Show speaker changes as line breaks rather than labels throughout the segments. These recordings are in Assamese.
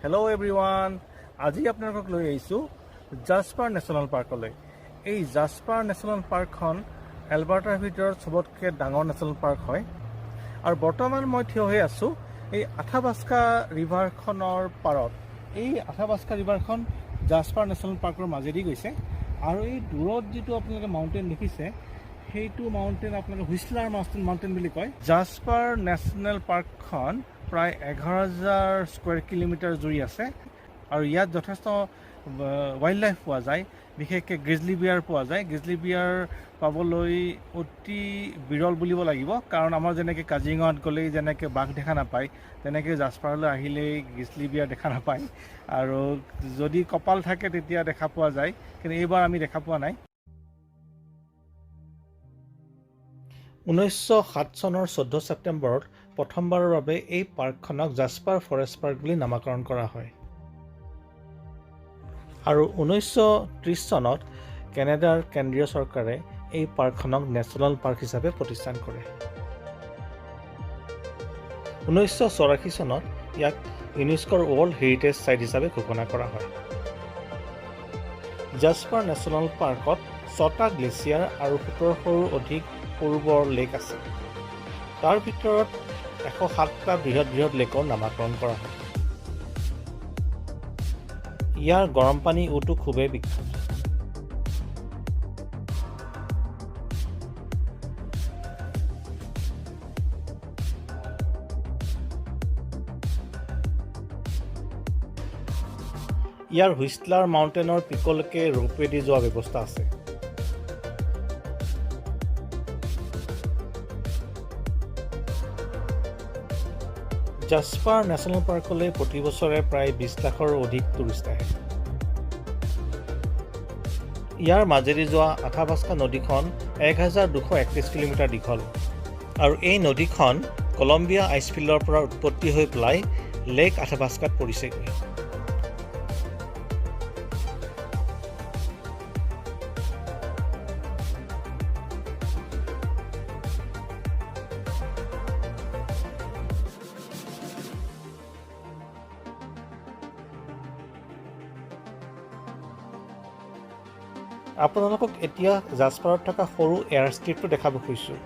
হেল্ল' এভৰিৱান, আজি আপোনালোকক লৈ আহিছোঁ জাস্পাৰ নেশ্যনেল পাৰ্কলৈ। এই জাস্পাৰ নেশ্যনেল পাৰ্কখন এলবাৰ্টাৰ ভিতৰত চবতকৈ ডাঙৰ নেশ্যনেল পাৰ্ক হয়। আৰু বৰ্তমান মই থিয় হৈ আছোঁ এই আথাবাস্কা ৰিভাৰখনৰ পাৰত। এই আথাবাস্কা ৰিভাৰখন জাস্পাৰ নেশ্যনেল পাৰ্কৰ মাজেদি গৈছে। আৰু এই দূৰত যিটো আপোনালোকে মাউণ্টেইন দেখিছে, সেইটো মাউণ্টেইন আপোনালোকে হুইচলাৰ মাউণ্টেইন বুলি কয়। জাস্পাৰ নেশ্যনেল পাৰ্কখন প্ৰায় 11,000 স্কুৱেৰ কিলোমিটাৰ জুৰি আছে। আৰু ইয়াত যথেষ্ট ৱাইল্ড লাইফ পোৱা যায়, বিশেষকৈ গ্ৰিজলি বিয়াৰ পোৱা যায়। গ্ৰিজলি বিয়াৰ পাবলৈ অতি বিৰল বুলিব লাগিব, কাৰণ আমাৰ যেনেকৈ কাজিৰঙাত গ'লেই যেনেকৈ বাঘ দেখা নাপায়, তেনেকৈ জাস্পাৰলৈ আহিলেই গ্ৰিজলি বিয়াৰ দেখা নাপায়। আৰু যদি কপাল থাকে তেতিয়া দেখা পোৱা যায়, কিন্তু এইবাৰ আমি দেখা পোৱা নাই। 1907 চনৰ 14 ছেপ্টেম্বৰত প্ৰথমবাৰৰ বাবে এই পাৰ্কখনক জাস্পাৰ ফৰেষ্ট পাৰ্ক বুলি নামাকৰণ কৰা হয়। আৰু 1930 চনত কেনেডাৰ কেন্দ্ৰীয় চৰকাৰে এই পাৰ্কখনক নেশ্যনেল পাৰ্ক হিচাপে প্ৰতিষ্ঠান কৰে। 1984 চনত ইয়াক ইউনেস্কোৰ ৱৰ্ল্ড হেৰিটেজ ছাইট হিচাপে ঘোষণা কৰা হয়। জাস্পাৰ নেশ্যনেল পাৰ্কত 6টা গ্লেছিয়াৰ আৰু 17শৰো অধিক সৰু বৰ লেক আছে। তাৰ ভিতৰত 107টা বৃহৎ বৃহৎ লেকৰ নামাকৰণ কৰা হয়। ইয়াৰ গৰম পানী উটো খুবেই বিখ্যাত। ইয়াৰ হুইচলাৰ মাউণ্টেইনৰ পিকলৈকে ৰোপৱেদি যোৱা ব্যৱস্থা আছে। জাস্পাৰ নেশ্যনেল পাৰ্কলৈ প্ৰতি বছৰে প্ৰায় 20 লাখৰ অধিক টুৰিষ্ট আহে। ইয়াৰ মাজেদি যোৱা আথাবাস্কা নদীখন 1231 কিলোমিটাৰ দীঘল। আৰু এই নদীখন কলম্বিয়া আইচফিল্ডৰ পৰা উৎপত্তি হৈ পেলাই লেক আথাবাস্কাত পৰিছেগৈ। আপোনালোকক এতিয়া জাস্পাৰত থকা সৰু এয়াৰষ্ট্ৰিপটো দেখাব খুজিছোঁ।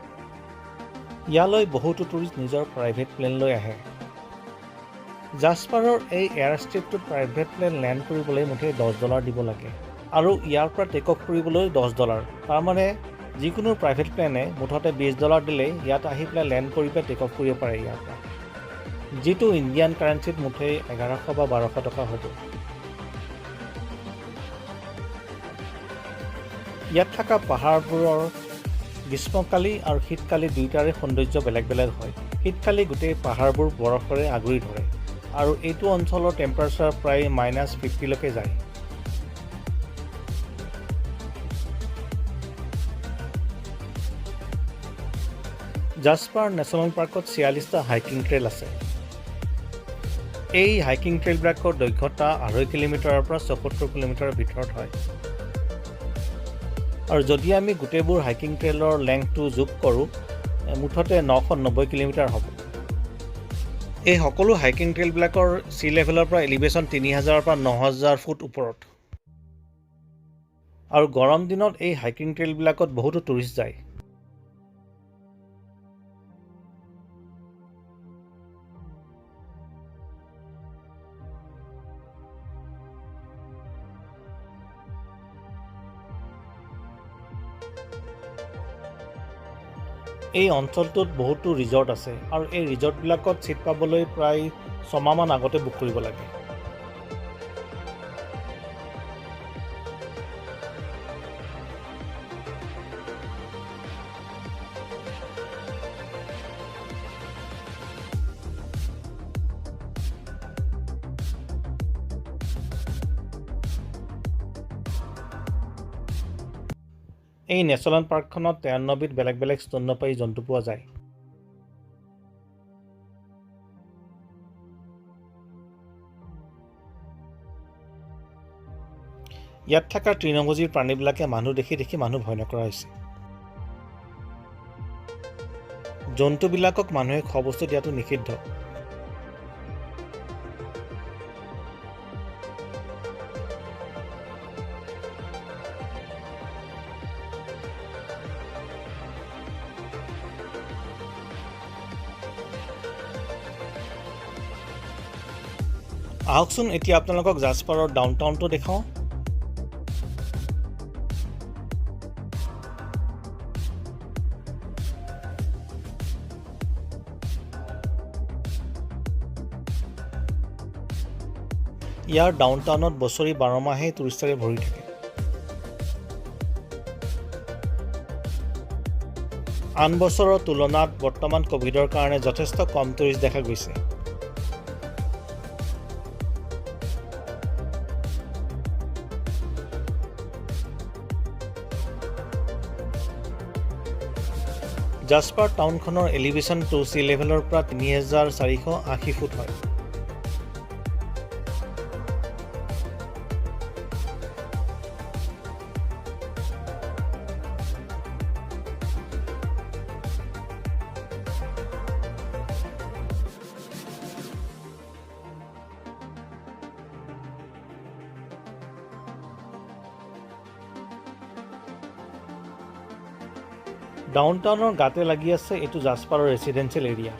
ইয়ালৈ বহুতো টুৰিষ্ট নিজৰ প্ৰাইভেট প্লেন লৈ আহে। জাস্পাৰৰ এই এয়াৰষ্ট্ৰিপটোত প্ৰাইভেট প্লেন লেণ্ড কৰিবলৈ মুঠে $10 দিব লাগে। আৰু ইয়াৰ পৰা টেক অফ কৰিবলৈ $10। তাৰমানে যিকোনো প্ৰাইভেট প্লেনে মুঠতে $20 দিলেই ইয়াত আহি পেলাই লেণ্ড কৰি পেলাই টেক অফ কৰিব পাৰে ইয়াৰ পৰা, যিটো ইণ্ডিয়ান কাৰেঞ্চিত মুঠে 1100 বা 1200 টকা হ'ব। ইয়াত থকা পাহাৰবোৰৰ গ্ৰীষ্মকালি আৰু শীতকালি দুয়োটাৰে সৌন্দৰ্য বেলেগ বেলেগ হয়। শীতকালি গোটেই পাহাৰবোৰ বৰফেৰে আগুৰি ধৰে আৰু এইটো অঞ্চলৰ টেম্পাৰেচাৰ প্ৰায় -50লৈকে যায়। জাস্পাৰ নেশ্যনেল পাৰ্কত 46টা হাইকিং ট্ৰেইল আছে। এই হাইকিং ট্ৰেইলবিলাকৰ দৈৰ্ঘ্যতা 2.5 কিলোমিটাৰৰ পৰা 74 কিলোমিটাৰৰ ভিতৰত হয়। আৰু যদি আমি গোটেইবোৰ হাইকিং ট্ৰেইলৰ লেংথটো যোগ কৰোঁ, মুঠতে 990 কিলোমিটাৰ হ'ব। এই সকলো হাইকিং ট্ৰেইলবিলাকৰ চি লেভেলৰ পৰা এলিভেশ্যন 3000 পৰা 9000 ফুট ওপৰত। আৰু গৰম দিনত এই হাইকিং ট্ৰেইলবিলাকত বহুতো টুৰিষ্ট যায়। এই অঞ্চলটোত বহুতো ৰিজৰ্ট আছে আৰু এই ৰিজৰ্টবিলাকত ছিট পাবলৈ প্ৰায় 6 মাহমান আগতে বুক কৰিব লাগে। এই নেশ্যনেল পাৰ্কখনত 93বিধ বেলেগ বেলেগ স্তন্যপায়ী জন্তু পোৱা যায়। ইয়াত থকা তৃণভোজী প্ৰাণীবিলাকে মানুহ দেখি মানুহ ভয় নকৰা হৈছে। জন্তুবিলাকক মানুহে খোৱা বস্তু দিয়াটো নিষিদ্ধ। আহকচোন এতিয়া আপোনালোকক জাছপাৰৰ ডাউনটাউনটো দেখাওঁ। ইয়াৰ ডাউনটাউনত বছৰি 12 মাহেই টুৰিষ্টেৰে ভৰি থাকে। আন বছৰৰ তুলনাত বৰ্তমান কোভিডৰ কাৰণে যথেষ্ট কম টুৰিষ্ট দেখা গৈছে। জাছপাৰ টাউনখনৰ এলিভেশ্যনটো সি লেভেলৰ পৰা 3480 ফুট হয়। ডাউনটাউনৰ গাতে লাগি আছে এইটো জাছপাৰৰ ৰেচিডেঞ্চিয়েল এৰিয়া।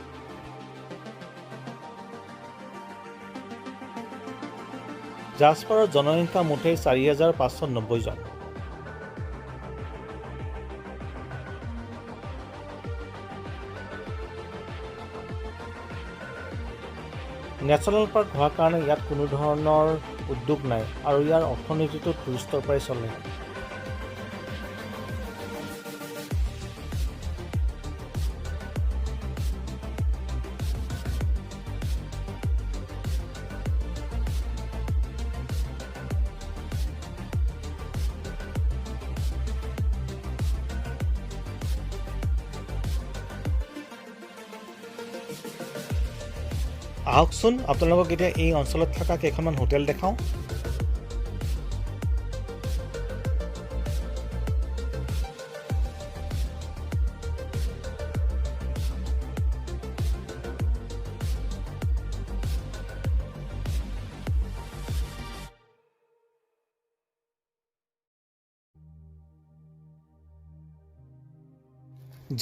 জাছপাৰৰ জনসংখ্যা মুঠেই 4590 জন। নেশ্যনেল পাৰ্ক হোৱাৰ কাৰণে ইয়াত কোনো ধৰণৰ উদ্যোগ নাই আৰু ইয়াৰ অৰ্থনীতিটো টুৰিষ্টৰ পৰাই চলে। আহকচোন আপোনালোকক এতিয়া এই অঞ্চলত থকা কেইখনমান হোটেল দেখাওঁ।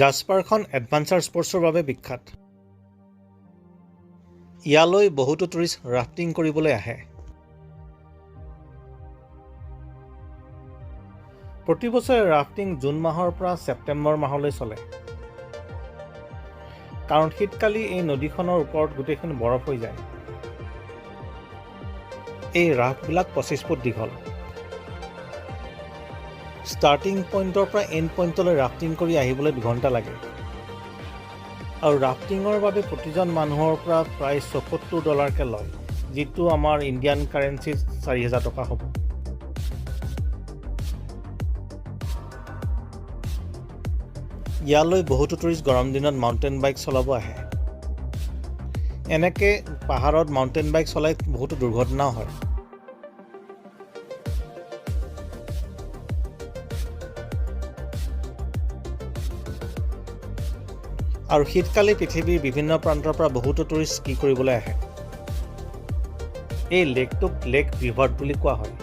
জাছপাৰখন এডভেঞ্চাৰ স্পৰ্টছৰ বাবে বিখ্যাত। ইয়ালৈ বহুতো টুৰিষ্ট ৰাফটিং কৰিবলৈ আহে। প্ৰতি বছৰে ৰাফটিং জুন মাহৰ পৰা ছেপ্টেম্বৰ মাহলৈ চলে, কাৰণ শীতকালি এই নদীখনৰ ওপৰত গোটেইখন বৰফ হৈ যায়। এই ৰাফবিলাক 25 ফুট দীঘল। ষ্টাৰ্টিং পইণ্টৰ পৰা এণ্ড পইণ্টলৈ ৰাফটিং কৰি আহিবলৈ 2 ঘণ্টা লাগে আৰু ৰাফটিঙৰ বাবে প্ৰতিজন মানুহৰ পৰা প্ৰায় $74কে লয়, যিটো আমাৰ ইণ্ডিয়ান কাৰেঞ্চি 4000 টকা হ'ব। ইয়ালৈ বহুতো টুৰিষ্ট গৰম দিনত মাউণ্টেইন বাইক চলাব আহে। এনেকৈ পাহাৰত মাউণ্টেইন বাইক চলাই বহুতো দুৰ্ঘটনাও হয়। আৰু শীতকালি পৃথিৱীৰ বিভিন্ন প্ৰান্তৰ পৰা বহুতো টুৰিষ্ট স্কি কৰিবলৈ আহে। এই লেকটোক লেক ভিভাৰ্ট বুলি কোৱা হয়।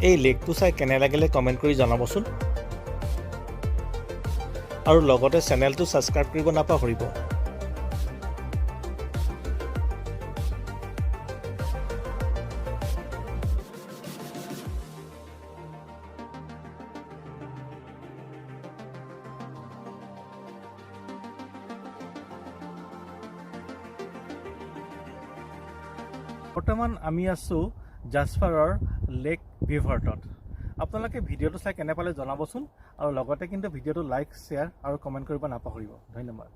এই লেকটো চাই কেনে লাগিলে কমেণ্ট কৰি জনাবচোন আৰু লগতে চেনেলটো ছাবস্ক্ৰাইব কৰিব নাপাহৰিব। বৰ্তমান আমি আছোঁ জাছপাৰৰ লেক ভিভাৰ্টত। আপোনালোকে ভিডিঅ'টো চাই কেনে পালে জনাবচোন আৰু লগতে কিন্তু ভিডিঅ'টো লাইক, শ্বেয়াৰ আৰু কমেণ্ট কৰিব নাপাহৰিব। ধন্যবাদ।